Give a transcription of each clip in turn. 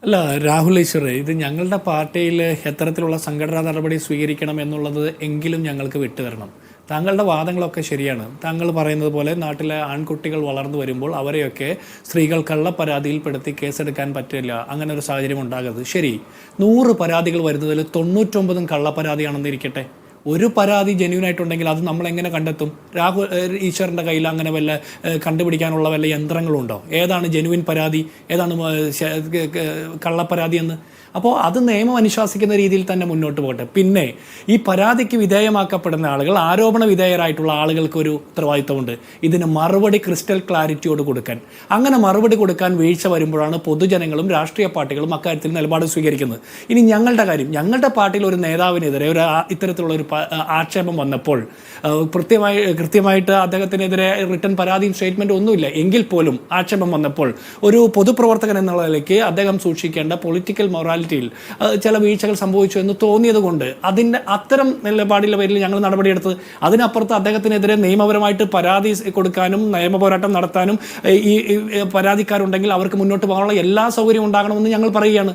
അല്ല രാഹുൽ ഈശ്വറെ, ഇത് ഞങ്ങളുടെ പാർട്ടിയിൽ എത്തരത്തിലുള്ള സംഘടനാ നടപടി സ്വീകരിക്കണം എന്നുള്ളത് എങ്കിലും ഞങ്ങൾക്ക് വിട്ടുതരണം. താങ്കളുടെ വാദങ്ങളൊക്കെ ശരിയാണ്. താങ്കൾ പറയുന്നത് പോലെ നാട്ടിലെ ആൺകുട്ടികൾ വളർന്നു വരുമ്പോൾ അവരെയൊക്കെ സ്ത്രീകൾ കള്ളപ്പരാതിയിൽപ്പെടുത്തി കേസെടുക്കാൻ പറ്റില്ല, അങ്ങനെ ഒരു സാഹചര്യം ഉണ്ടാകരുത്. ശരി, 100 പരാതികൾ വരുന്നതിൽ 99 കള്ളപ്പരാതിയാണെന്നിരിക്കട്ടെ. ഒരു പരാതി ജെന്യൂനായിട്ടുണ്ടെങ്കിൽ അത് നമ്മൾ എങ്ങനെ കണ്ടെത്തും? രാഹുൽ ഈശ്വറിൻ്റെ കയ്യിൽ അങ്ങനെ വല്ല കണ്ടുപിടിക്കാനുള്ള വല്ല യന്ത്രങ്ങളുണ്ടോ? ഏതാണ് ജെന്യൂൻ പരാതി, ഏതാണ് കള്ളപ്പരാതി എന്ന്? അപ്പോൾ അത് നിയമം അനുശാസിക്കുന്ന രീതിയിൽ തന്നെ മുന്നോട്ട് പോകട്ടെ. പിന്നെ ഈ പരാതിക്ക് വിധേയമാക്കപ്പെടുന്ന ആളുകൾ, ആരോപണ വിധേയരായിട്ടുള്ള ആളുകൾക്ക് ഒരു ഉത്തരവാദിത്തമുണ്ട്. ഇതിന് മറുപടി ക്രിസ്റ്റൽ ക്ലാരിറ്റിയോട് കൊടുക്കാൻ. അങ്ങനെ മറുപടി കൊടുക്കാൻ വീഴ്ച വരുമ്പോഴാണ് പൊതുജനങ്ങളും രാഷ്ട്രീയ പാർട്ടികളും അക്കാര്യത്തിൽ നിലപാട് സ്വീകരിക്കുന്നത്. ഇനി ഞങ്ങളുടെ കാര്യം, ഞങ്ങളുടെ പാർട്ടിയിൽ ഒരു നേതാവിനെതിരെ ഇത്തരത്തിലുള്ള ഒരു ആക്ഷേപം വന്നപ്പോൾ കൃത്യമായിട്ട് അദ്ദേഹത്തിനെതിരെ റിട്ടേൺ പരാതിയും സ്റ്റേറ്റ്മെൻറ്റും ഒന്നുമില്ല. എങ്കിൽ പോലും ആക്ഷേപം വന്നപ്പോൾ ഒരു പൊതുപ്രവർത്തകൻ എന്നുള്ള നിലയ്ക്ക് അദ്ദേഹം സൂക്ഷിക്കേണ്ട പൊളിറ്റിക്കൽ മൊറാലിറ്റിയിൽ ചില വീഴ്ചകൾ സംഭവിച്ചു എന്ന് തോന്നിയത് കൊണ്ട് അത്തരം നിലപാടിൻ്റെ പേരിൽ ഞങ്ങൾ നടപടിയെടുത്തത്. അതിനപ്പുറത്ത് അദ്ദേഹത്തിനെതിരെ നിയമപരമായിട്ട് പരാതി കൊടുക്കാനും നിയമ പോരാട്ടം നടത്താനും ഈ പരാതിക്കാരുണ്ടെങ്കിൽ അവർക്ക് മുന്നോട്ട് പോകാനുള്ള എല്ലാ സൗകര്യവും ഉണ്ടാകണമെന്ന് ഞങ്ങൾ പറയുകയാണ്.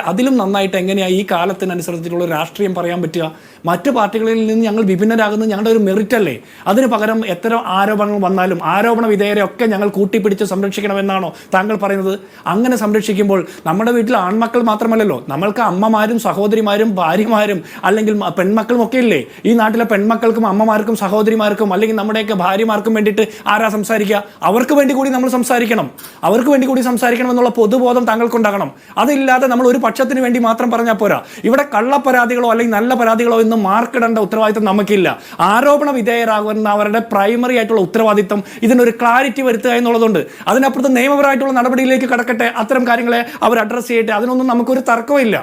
അതിലും നന്നായിട്ട് എങ്ങനെയാണ് ഈ കാലത്തിനനുസരിച്ചിട്ടുള്ള രാഷ്ട്രീയം പറയാൻ പറ്റുക? മറ്റു പാർട്ടികളിൽ നിന്ന് ഞങ്ങൾ വിഭിന്നരാകുന്നത് ഞങ്ങളുടെ ഒരു മെറിറ്റ് അല്ലേ? അതിന് പകരം എത്ര ആരോപണങ്ങൾ വന്നാലും ആരോപണ വിധേയരെയൊക്കെ ഞങ്ങൾ കൂട്ടിപ്പിടിച്ച് സംരക്ഷിക്കണമെന്നാണോ താങ്കൾ പറയുന്നത്? അങ്ങനെ സംരക്ഷിക്കുമ്പോൾ നമ്മുടെ വീട്ടിൽ ആൺമക്കൾ മാത്രമല്ലല്ലോ, നമ്മൾക്ക് അമ്മമാരും സഹോദരിമാരും ഭാര്യമാരും അല്ലെങ്കിൽ പെൺമക്കളും ഒക്കെ ഇല്ലേ? ഈ നാട്ടിലെ പെൺമക്കൾക്കും അമ്മമാർക്കും സഹോദരിമാർക്കും അല്ലെങ്കിൽ നമ്മുടെയൊക്കെ ഭാര്യമാർക്കും വേണ്ടിയിട്ട് ആരാ സംസാരിക്കുക? അവർക്ക് വേണ്ടി കൂടി നമ്മൾ സംസാരിക്കണം. അവർക്ക് വേണ്ടി കൂടി സംസാരിക്കണം എന്നുള്ള പൊതുബോധം താങ്കൾക്കുണ്ടാകണം. അതില്ലാതെ നമ്മൾ ഒരു പക്ഷത്തിന് വേണ്ടി മാത്രം പറഞ്ഞാൽ പോരാ. ഇവിടെ കള്ളപ്പരാതികളോ അല്ലെങ്കിൽ നല്ല പരാതികളോ എന്ന് മാർക്കിടേണ്ട ഉത്തരവാദിത്തം നമുക്കില്ല. ആരോപണ വിധേയരാകുന്ന അവരുടെ പ്രൈമറി ആയിട്ടുള്ള ഉത്തരവാദിത്തം ഇതിനൊരു ക്ലാരിറ്റി വരുത്തുക എന്നുള്ളതുണ്ട്. അതിനപ്പുറത്ത് നിയമപരമായിട്ടുള്ള നടപടിയിലേക്ക് കടക്കട്ടെ, അത്തരം കാര്യങ്ങളെ അവർ അഡ്രസ്സ് ചെയ്യട്ടെ, അതിനൊന്നും നമുക്കൊരു തർക്കമില്ല.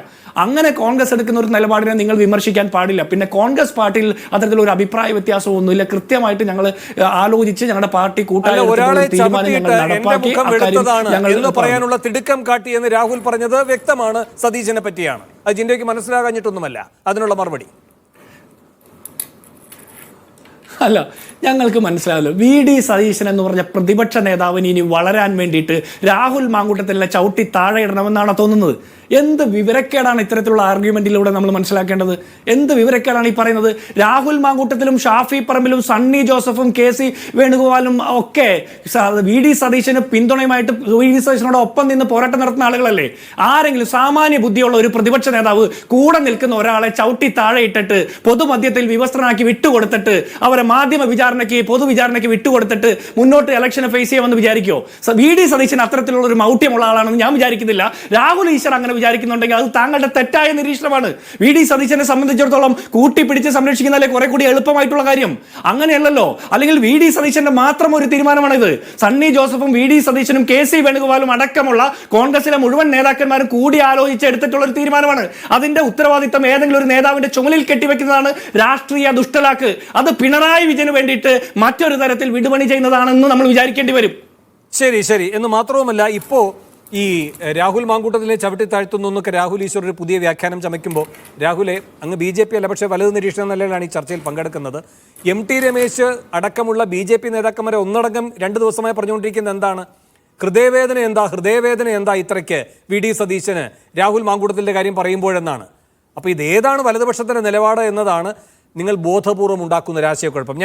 അങ്ങനെ കോൺഗ്രസ് എടുക്കുന്ന ഒരു നിലപാടിനെ നിങ്ങൾ വിമർശിക്കാൻ പാടില്ല. പിന്നെ കോൺഗ്രസ് പാർട്ടിയിൽ അത്തരത്തിലൊരു അഭിപ്രായ വ്യത്യാസവും ഒന്നുമില്ല. കൃത്യമായിട്ട് ഞങ്ങൾ ആലോചിച്ച് ഞങ്ങളുടെ പാർട്ടി പറയാനുള്ള തിടുക്കം കാട്ടി എന്ന് രാഹുൽ പറഞ്ഞത് വ്യക്തമാണ്. സതീശനെ പറ്റിയാണ്. അത് ജിൻഡോയ്ക്ക് മനസ്സിലാകാഞ്ഞിട്ടൊന്നുമല്ല. അതിനുള്ള മറുപടി അല്ല, ഞങ്ങൾക്ക് മനസ്സിലാവില്ല. VD സതീശൻ എന്ന് പറഞ്ഞ പ്രതിപക്ഷ നേതാവിന് ഇനി വളരാൻ വേണ്ടിയിട്ട് രാഹുൽ മാങ്കൂട്ടത്തിലെ ചവിട്ടി താഴെ ഇടണമെന്നാണ് തോന്നുന്നത്. എന്ത് വിവരക്കേടാണ് ഇത്തരത്തിലുള്ള ആർഗ്യുമെന്റിലൂടെ നമ്മൾ മനസ്സിലാക്കേണ്ടത്? എന്ത് വിവരക്കേടാണ് ഈ പറയുന്നത്? രാഹുൽ മാങ്കൂട്ടത്തിലും ഷാഫി പറമ്പിലും സണ്ണി ജോസഫും KC വേണുഗോപാലും ഒക്കെ VD സതീശന് പിന്തുണയുമായിട്ട് VD സതീശനോട് ഒപ്പം നിന്ന് പോരാട്ടം നടത്തുന്ന ആളുകളല്ലേ? ആരെങ്കിലും സാമാന്യ ബുദ്ധിയുള്ള ഒരു പ്രതിപക്ഷ നേതാവ് കൂടെ നിൽക്കുന്ന ഒരാളെ ചവിട്ടി താഴെ ഇട്ടിട്ട് പൊതുമധ്യത്തിൽ വിവസ്ത്രനാക്കി വിട്ടുകൊടുത്തിട്ട് അവരെ മാധ്യമ വിചാരണയ്ക്ക് പൊതുവിചാരണയ്ക്ക് വിട്ടുകൊടുത്തിട്ട് മുന്നോട്ട് ഇലക്ഷനെ ഫേസ് ചെയ്യാമെന്ന് വിചാരിക്കുമോ? VD സതീശൻ അത്തരത്തിലുള്ള ഒരു മൗഢ്യമുള്ള ആളാണെന്ന് ഞാൻ വിചാരിക്കുന്നില്ല. രാഹുൽ ഈശ്വർ അങ്ങനെ വിചാരിക്കുന്നുണ്ടെങ്കിൽ അത് താങ്കളുടെ തെറ്റായ നിരീക്ഷണമാണ്. VD സതീശനെ സംബന്ധിച്ചിടത്തോളം കൂട്ടിപ്പിടിച്ച് സംരക്ഷിക്കുന്നതിലെ കുറെ കൂടി എളുപ്പമായിട്ടുള്ള കാര്യം അങ്ങനെയല്ലല്ലോ. അല്ലെങ്കിൽ VD സതീശന്റെ മാത്രം ഒരു തീരുമാനമാണിത്. സണ്ണി ജോസഫും VD സതീശനും KC വേണുഗോപാലും അടക്കമുള്ള കോൺഗ്രസിലെ മുഴുവൻ നേതാക്കന്മാരും കൂടി ആലോചിച്ച് എടുത്തിട്ടുള്ള ഒരു തീരുമാനമാണ്. അതിന്റെ ഉത്തരവാദിത്തം ഏതെങ്കിലും ഒരു നേതാവിന്റെ ചുമലിൽ കെട്ടിവെക്കുന്നതാണ് രാഷ്ട്രീയ ദുഷ്ടലാക്ക്. അത് പിണറായി വിജയന് വേണ്ടിയിട്ട് മറ്റൊരു തരത്തിൽ വിടുപണി ചെയ്യുന്നതാണെന്ന് നമ്മൾ വിചാരിക്കേണ്ടി വരും. ശരി എന്ന് മാത്രവുമല്ല, ഇപ്പോ ഈ രാഹുൽ മാങ്കൂട്ടത്തിലെ ചവിട്ടി താഴ്ത്തുന്നു എന്നൊക്കെ രാഹുൽ ഈശ്വർ ഒരു പുതിയ വ്യാഖ്യാനം ചമയ്ക്കുമ്പോൾ, രാഹുലെ അങ്ങ് BJP അല്ല, പക്ഷേ വലതു നിരീക്ഷണ നിലയിലാണ് ഈ ചർച്ചയിൽ പങ്കെടുക്കുന്നത്. MT രമേശ് അടക്കമുള്ള BJP നേതാക്കന്മാരെ ഒന്നടങ്കം 2 ദിവസമായി പറഞ്ഞുകൊണ്ടിരിക്കുന്നത് എന്താണ്? ഹൃദയവേദന എന്താ ഇത്രയ്ക്ക് VD സതീശന് രാഹുൽ മാങ്കൂട്ടത്തിൻ്റെ കാര്യം പറയുമ്പോഴെന്നാണ്. അപ്പോൾ ഇതേതാണ് വലതുപക്ഷത്തിൻ്റെ നിലപാട് എന്നതാണ് നിങ്ങൾ ബോധപൂർവം ഉണ്ടാക്കുന്ന ഒരു ആശയക്കുഴപ്പം.